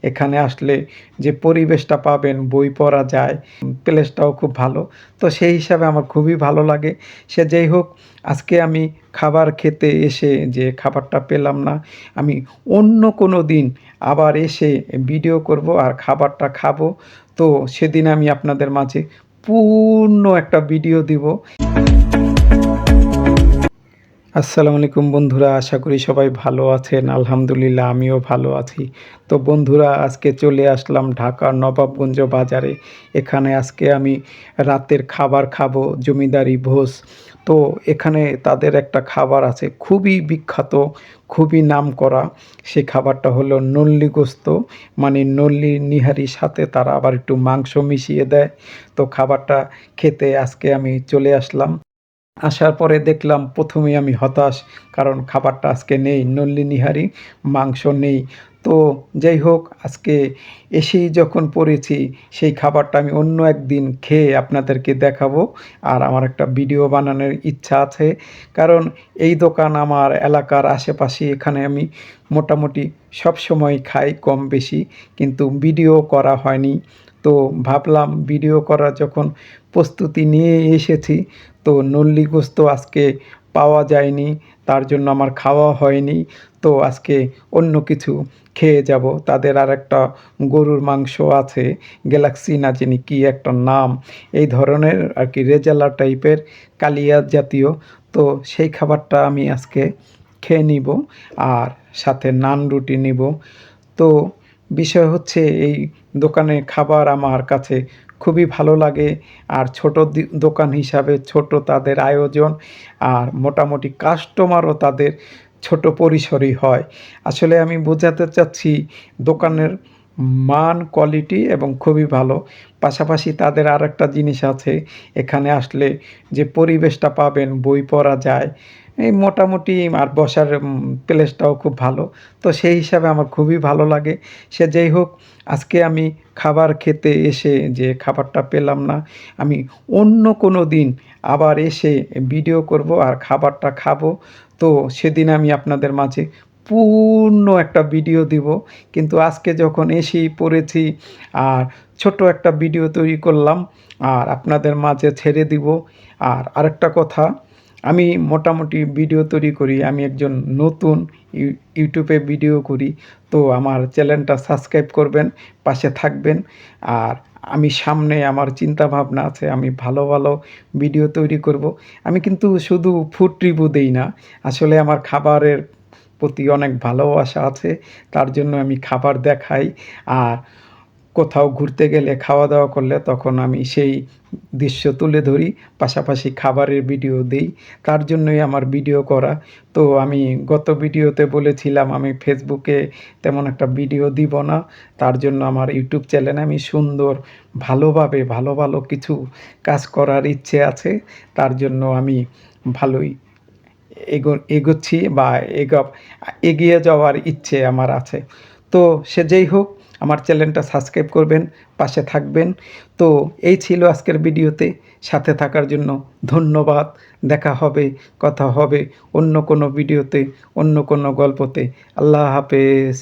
এখানে আসলে যে পরিবেশটা পাবেন, বই পড়া যায়, প্লেসটাও খুব ভালো। তো সেই হিসাবে আমার খুবই ভালো লাগে। সে যেই হোক, আজকে আমি খাবার খেতে এসে যে খাবারটা পেলাম না, আমি অন্য কোনো দিন আবার এসে ভিডিও করব আর খাবারটা খাবো। তো সেদিন আমি আপনাদের মাঝে পূর্ণ একটা ভিডিও দিব। আসসালামু আলাইকুম বন্ধুরা, আশা করি সবাই ভালো আছেন। আলহামদুলিল্লাহ আমিও ভালো আছি। তো বন্ধুরা, আজকে চলে আসলাম ঢাকার নবাবগঞ্জ বাজারে। এখানে আজকে আমি রাতের খাবার খাবো, জমিদারি ভোজ। তো এখানে তাদের একটা খাবার আছে খুবই বিখ্যাত, খুবই নামকরা। সেই খাবারটা হলো নল্লি গোস্ত, মানে নল্লি নিহারির সাথে তারা আবার একটু মাংস মিশিয়ে দেয়। তো খাবারটা খেতে আজকে আমি চলে আসলাম। আসার পরে দেখলাম ১ম এই আমি হতাশ। কারণ খাবারটা আজকে নেই, নল্লি নিহারি, মাংস নেই। তো যাই হোক, আজকে এসেই যখন পড়েছি, সেই খাবারটা আমি অন্য একদিন খেয়ে আপনাদেরকে দেখাবো। আর আমার একটা ভিডিও বানানোর ইচ্ছা আছে। কারণ এই দোকান আমার এলাকার আশেপাশে, এখানে আমি মোটামুটি সবসময় খাই কম বেশি, কিন্তু ভিডিও করা হয়নি। তো ভাবলাম ভিডিও করার যখন প্রস্তুতি নিয়ে এসেছি, তো নল্লি গোস্ত আজকে পাওয়া যায়নি, তার জন্য আমার খাওয়া হয়নি। তো আজকে অন্য কিছু খেয়ে যাব। তাদের আরেকটা গরুর মাংস আছে, গ্যালাক্সি না জানি কি একটা নাম, এই ধরনের আর কি রেজালা টাইপের, কালিয়া জাতীয়। তো সেই খাবারটা আমি আজকে খেয়ে নিব, আর সাথে নান রুটি নিব। তো বিষয় হচ্ছে, এই দোকানের খাবার আমার কাছে খুবই ভালো লাগে। আর ছোট দোকান হিসাবে ছোট তাদের আয়োজন, আর মোটামুটি কাস্টমারও তাদের ছোট পরিসরই হয়। আসলে আমি বোঝাতে চাচ্ছি, দোকানের মান, কোয়ালিটি এবং খুবই ভালো। পাশাপাশি তাদের আরেকটা জিনিস আছে, এখানে আসলে যে পরিবেশটা পাবেন, বই পড়া যায়, এই মোটামুটি, আর বসার প্লেসটাও খুব ভালো। তো সেই হিসাবে আমার খুবই ভালো লাগে। সে যেই হোক, আজকে আমি খাবার খেতে এসে যে খাবারটা পেলাম না, আমি অন্য কোনো দিন আবার এসে ভিডিও করব আর খাবারটা খাবো। তো সেদিন আমি আপনাদের মাঝে পূর্ণ একটা ভিডিও দিব। কিন্তু আজকে যখন এসেই পড়েছি, আর ছোট একটা ভিডিও তৈরি করলাম আর আপনাদের মাঝে ছেড়ে দিব। আর আরেকটা কথা, আমি মোটামুটি ভিডিও তৈরি করি। আমি একজন নতুন, ইউটিউবে ভিডিও করি। তো আমার চ্যানেলটা সাবস্ক্রাইব করবেন, পাশে থাকবেন। আর আমি সামনে আমার চিন্তা ভাবনা আছে, আমি ভালো ভালো ভিডিও তৈরি করব। আমি কিন্তু শুধু ফুড রিভিউ দেই না, আসলে আমার খাবারের প্রতি অনেক ভালোবাসা আছে। তার জন্য আমি খাবার দেখাই। আর কোথাও ঘুরতে গেলে, খাওয়া-দাওয়া করলে তখন আমি সেই দৃশ্য তুলে ধরি, পাশাপাশি খাবারের ভিডিও দেই। তার জন্যই আমার ভিডিও করা। তো আমি গত ভিডিওতে বলেছিলাম আমি ফেসবুকে তেমন একটা ভিডিও দিব না। তার জন্য আমার ইউটিউব চ্যানেলে আমি সুন্দর, ভালোভাবে ভালো, ভালো কিছু কাজ করার ইচ্ছে আছে। তার জন্য আমি ভালোই এগোচ্ছি, বা এগিয়ে যাওয়ার ইচ্ছে আমার আছে। তো সে যেই হোক, আমার চ্যানেলটা সাবস্ক্রাইব করবেন, পাশে থাকবেন। তো এই ছিল আজকের ভিডিওতে। সাথে থাকার জন্য ধন্যবাদ। দেখা হবে, কথা হবে অন্য কোনো ভিডিওতে, অন্য কোনো গল্পতে। আল্লাহ হাফেজ।